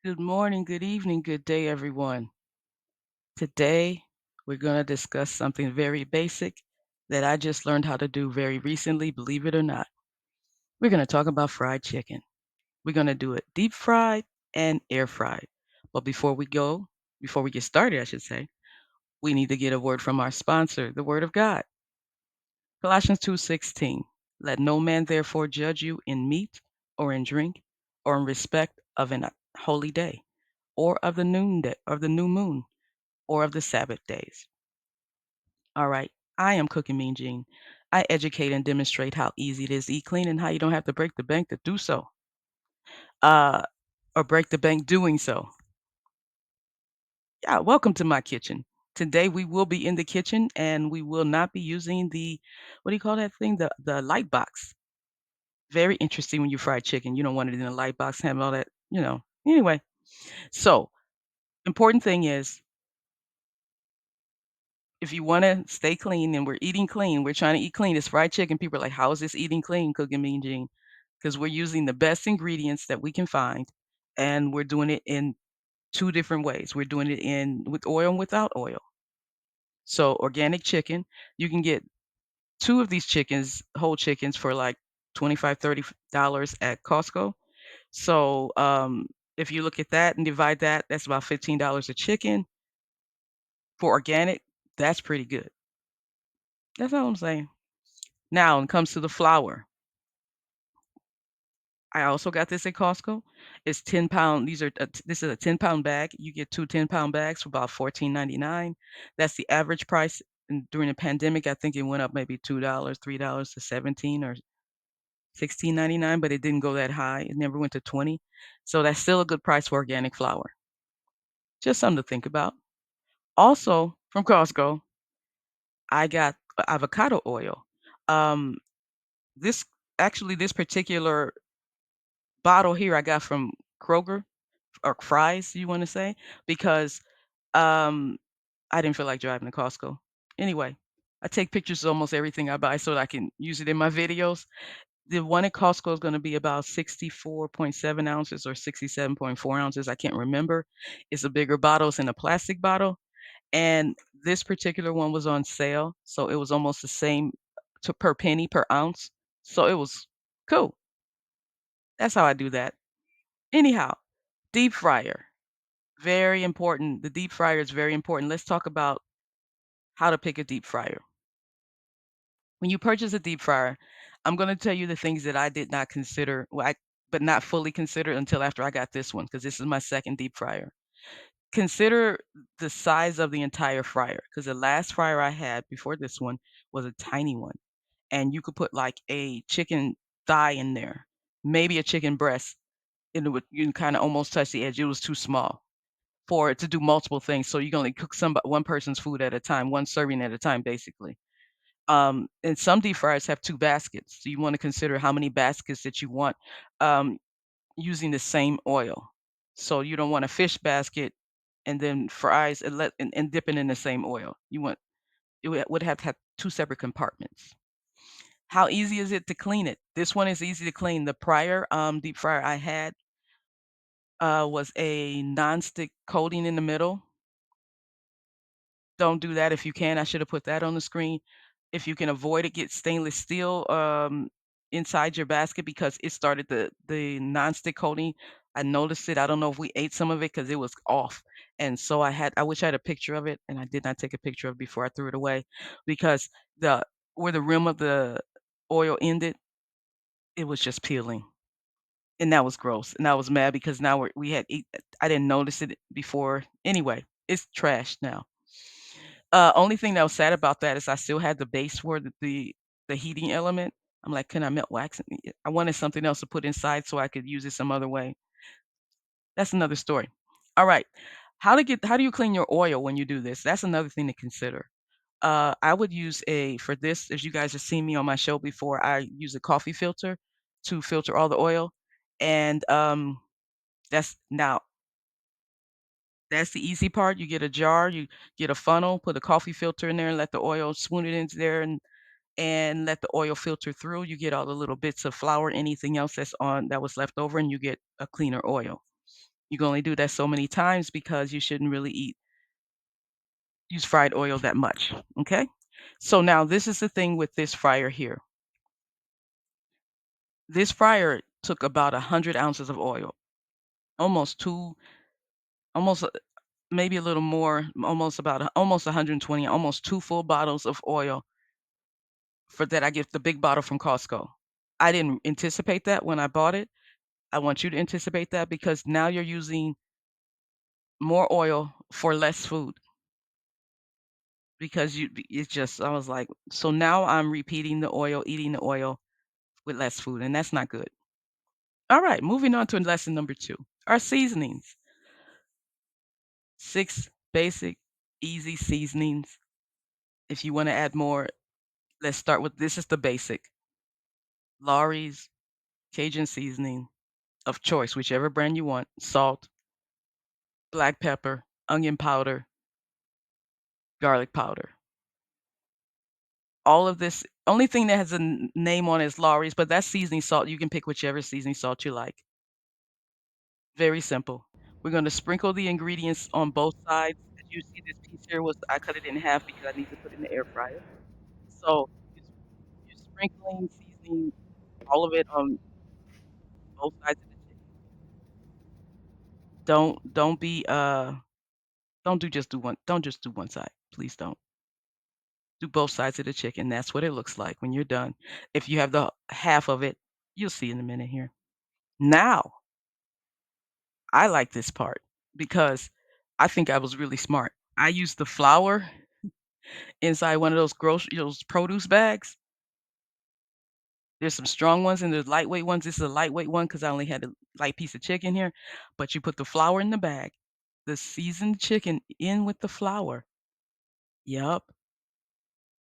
Good morning, good evening, good day, everyone. Today, we're going to discuss something very basic that I just learned how to do very recently, believe it or not. We're going to talk about fried chicken. We're going to do it deep fried and air fried. But before we get started, I should say, we need to get a word from our sponsor, the Word of God. Colossians 2:16. Let no man therefore judge you in meat or in drink or in respect of an holy day or of the noonday of the new moon or of the Sabbath days. All right. I am Cooking Mean Gene. I educate and demonstrate how easy it is to eat clean and how you don't have to break the bank to do so, uh, or break the bank doing so. Yeah, welcome to my kitchen. Today we will be in the kitchen and we will not be using the what do you call that thing? The light box. Very interesting when you fry chicken. You don't want it in a light box, have all that. Anyway, so important thing is if you wanna stay clean and we're eating clean, we're trying to eat clean, it's fried chicken, people are like, "How is this eating clean, Cooking Mean Gene?" 'Cause we're using the best ingredients that we can find, and we're doing it in 2 different ways. We're doing it in with oil and without oil. So, organic chicken, you can get 2 of these chickens, whole chickens for like 25, $30 at Costco. So, if you look at that and divide that, that's about $15 a chicken. For organic, that's pretty good. That's all I'm saying. Now, when it comes to the flour, I also got this at Costco. It's 10 pound. This is a 10-pound bag. You get 2 10-pound bags for about 14.99. That's the average price. And during the pandemic, I think it went up maybe $2, $3 to 17 or 16.99, but it didn't go that high. It never went to 20. So that's still a good price for organic flour. Just something to think about. Also, from Costco, I got avocado oil. Um, this this particular bottle here I got from Kroger or Fry's, you wanna say, because, um, I didn't feel like driving to Costco. Anyway, I take pictures of almost everything I buy so that I can use it in my videos. The one at Costco is gonna be about 64.7 ounces or 67.4 ounces, I can't remember. It's a bigger bottle, it's in a plastic bottle, and this particular one was on sale, so it was almost the same to per penny per ounce, so it was cool. That's how I do that. Anyhow, deep fryer, very important. The deep fryer is very important. Let's talk about how to pick a deep fryer. When you purchase a deep fryer, I'm gonna tell you the things that I did not consider, but not fully consider until after I got this one, because this is my second deep fryer. Consider the size of the entire fryer, because the last fryer I had before this one was a tiny one, and you could put like a chicken thigh in there, maybe a chicken breast, and it would you can kinda almost touch the edge. It was too small for it to do multiple things, so you can only cook one person's food at a time, one serving at a time, basically. And some deep fryers have 2 baskets, so you wanna consider how many baskets that you want, um, using the same oil. So you don't want a fish basket and then fries and dipping in the same oil. It would have to have 2 separate compartments. How easy is it to clean it? This one is easy to clean. The prior, deep fryer I had, was a nonstick coating in the middle. Don't do that if you can. I should have put that on the screen. If you can avoid it, get stainless steel, inside your basket because it started the nonstick coating. I noticed it. I don't know if we ate some of it because it was off, and so I wish I had a picture of it, and I did not take a picture of it before I threw it away because the where the rim of the oil ended, it was just peeling, and that was gross, and I was mad because now we had eat I didn't notice it before. Anyway, it's trash now. Only thing that was sad about that is I still had the base for the heating element. I'm like, "Can I melt wax?" I wanted something else to put inside so I could use it some other way. That's another story. Alright. How do you clean your oil when you do this? That's another thing to consider. I would use a for this, as you guys have seen me on my show before, I use a coffee filter to filter all the oil, and, that's now that's the easy part. You get a jar, you get a funnel, put a coffee filter in there, and let the oil swoon it into there, and let the oil filter through. You get all the little bits of flour, anything else that was left over, and you get a cleaner oil. You can only do that so many times because you shouldn't really use fried oil that much, okay? So now this is the thing with this fryer here. This fryer took about 100 ounces of oil, almost 2 almost, maybe a little more, almost about almost 120, almost 2 full bottles of oil for that I get the big bottle from Costco. I didn't anticipate that when I bought it. I want you to anticipate that because now you're using more oil for less food because it's just I was like, so now I'm repeating the oil, eating the oil with less food, and that's not good. All right, moving on to lesson number 2. Our seasonings. 6 basic, easy seasonings. If you want to add more, let's start with this is the basic. Lawry's Cajun seasoning of choice, whichever brand you want, salt, black pepper, onion powder, garlic powder. All of this only thing that has a name on it is Lawry's, but that's seasoning salt. You can pick whichever seasoning salt you like. Very simple. We're gonna sprinkle the ingredients on both sides. As you see this piece here was I cut it in half because I need to put it in the air fryer. So you're sprinkling seasoning all of it on both sides of the chicken. Don't be don't just do one side. Please don't. Do both sides of the chicken. That's what it looks like when you're done. If you have the half of it, you'll see in a minute here. Now, I like this part because I think I was really smart. I used the flour inside one of those produce bags. There's some strong ones and there's lightweight ones. This is a lightweight one because I only had a light piece of chicken here. But you put the flour in the bag, the seasoned chicken in with the flour. Yup.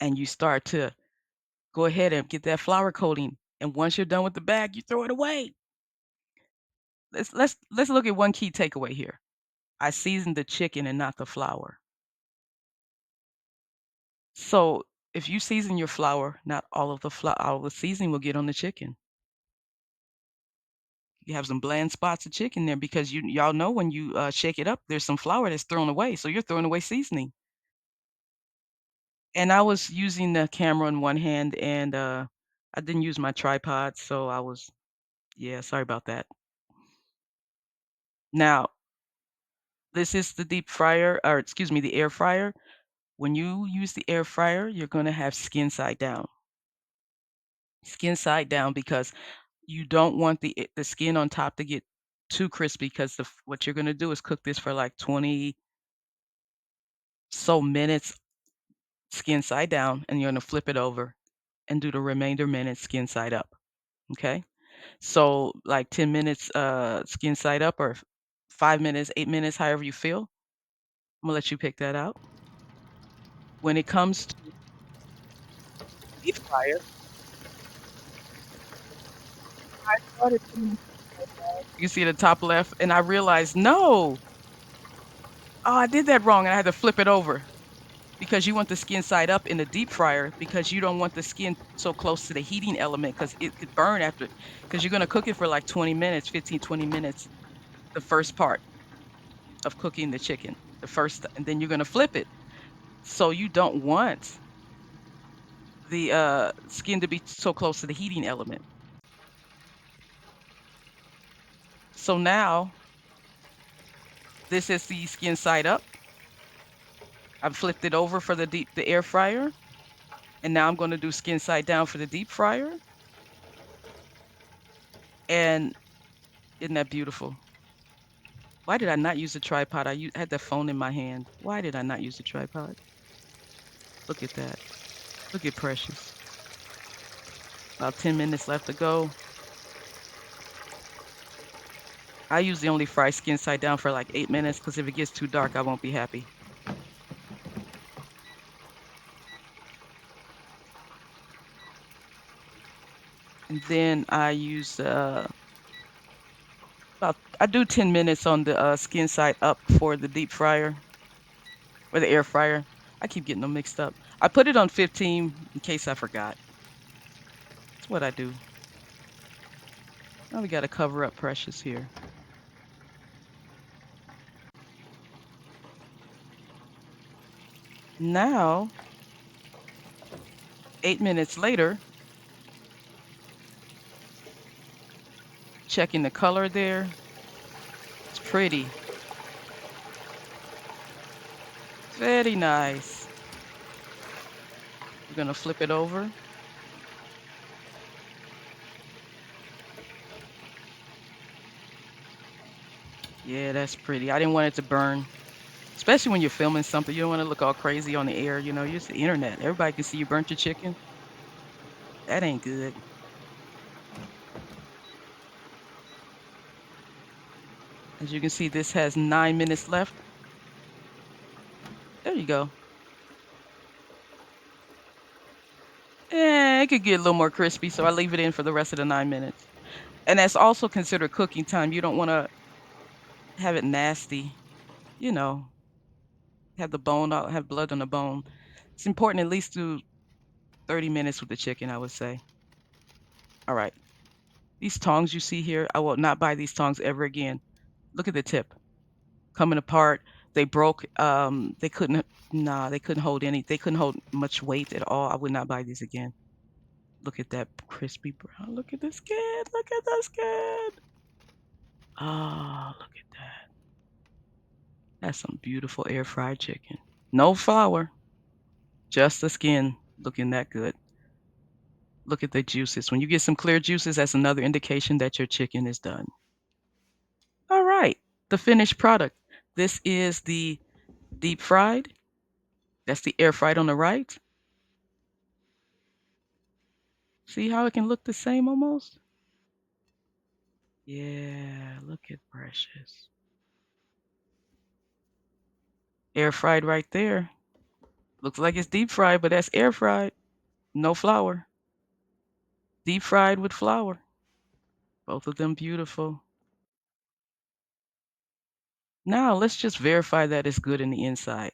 And you start to go ahead and get that flour coating. And once you're done with the bag, you throw it away. Let's look at one key takeaway here. I seasoned the chicken and not the flour. So if you season your flour, not all of the seasoning will get on the chicken. You have some bland spots of chicken there because y'all know when you shake it up, there's some flour that's thrown away. So you're throwing away seasoning. And I was using the camera in one hand and I didn't use my tripod. So yeah, sorry about that. Now, this is the deep fryer, or excuse me, the air fryer. When you use the air fryer, you're going to have skin side down. Skin side down because you don't want the skin on top to get too crispy because what you're gonna do is cook this for like 20 so minutes skin side down, and you're gonna flip it over and do the remainder minutes skin side up, okay? So, like 10 minutes, skin side up or 5 minutes, 8 minutes, however you feel. Imma let you pick that out. When it comes to deep fryer, I started putting the skin side down. You can see the top left, and I realized, "No! Oh, I did that wrong," and I had to flip it over. Because you want the skin side up in the deep fryer because you don't want the skin so close to the heating element because it could burn after because you're gonna cook it for like 20 minutes, 15, 20 minutes, the first part of cooking the chicken, and then you're gonna flip it. So you don't want the, skin to be so close to the heating element. So now, this is the skin side up. I've flipped it over for the air fryer, and now I'm gonna do skin side down for the deep fryer, and isn't that beautiful? Why did I not use a tripod? Had the phone in my hand. Why did I not use a tripod? Look at that. Look at Precious. About 10 minutes left to go. I usually only fry skin side down for like 8 minutes because if it gets too dark, I won't be happy. And then I use I do 10 minutes on the skin side up for the deep fryer or the air fryer. I keep getting them mixed up. I put it on 15 in case I forgot. That's what I do. Now we got to cover up Precious here. Now, 8 minutes later, checking the color there. It's pretty. Very nice. We're gonna flip it over. Yeah, that's pretty. I didn't want it to burn, especially when you're filming something. You don't wanna look all crazy on the air, you know, use the internet. Everybody can see you burnt your chicken. That ain't good. As you can see, this has 9 minutes left. There you go. It could get a little more crispy, so I leave it in for the rest of the 9 minutes. And that's also considered cooking time. You don't wanna have it nasty, you know, have the bone out, have blood on the bone. It's important at least do 30 minutes with the chicken, I would say. Alright. These tongs you see here, I will not buy these tongs ever again. Look at the tip. Coming apart. They broke, they couldn't nah, they couldn't hold much weight at all. I would not buy these again. Look at that crispy brown. Look at the skin. Look at the skin. Oh, look at that. That's some beautiful air fried chicken. No flour, just the skin looking that good. Look at the juices. When you get some clear juices, that's another indication that your chicken is done. All right, the finished product. This is the deep fried. That's the air fried on the right. See how it can look the same almost? Yeah, look at Precious. Air fried right there. Looks like it's deep fried, but that's air fried. No flour. Deep fried with flour. Both of them beautiful. Now let's just verify that it's good in the inside.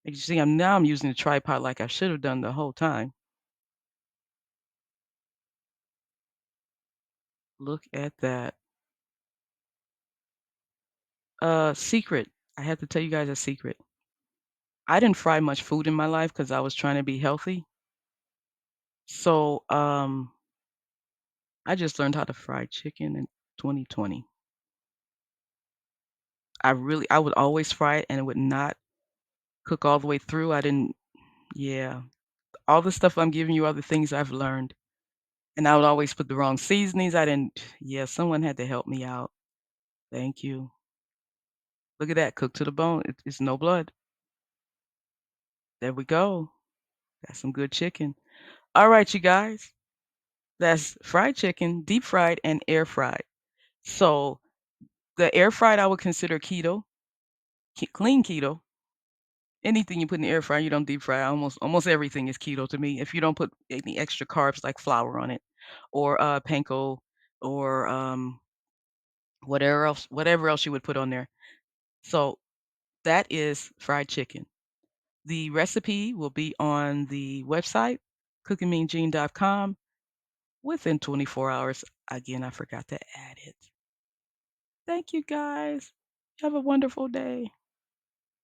As you see, I'm using the tripod like I should have done the whole time. Look at that. Secret. I have to tell you guys a secret. I didn't fry much food in my life because I was trying to be healthy. So, I just learned how to fry chicken in 2020. I would always fry it and it would not cook all the way through. I didn't yeah. All the stuff I'm giving you are the things I've learned. And I would always put the wrong seasonings. I didn't yeah, someone had to help me out. Thank you. Look at that, cooked to the bone. It's no blood. There we go. That's some good chicken. All right, you guys. That's fried chicken, deep fried and air fried. So the air fried I would consider keto, clean keto. Anything you put in the air fryer, you don't deep fry. Almost everything is keto to me. If you don't put any extra carbs like flour on it, or panko, or whatever else you would put on there. So that is fried chicken. The recipe will be on the website, cookingmeangene.com, within 24 hours. Again, I forgot to add it. Thank you guys. Have a wonderful day.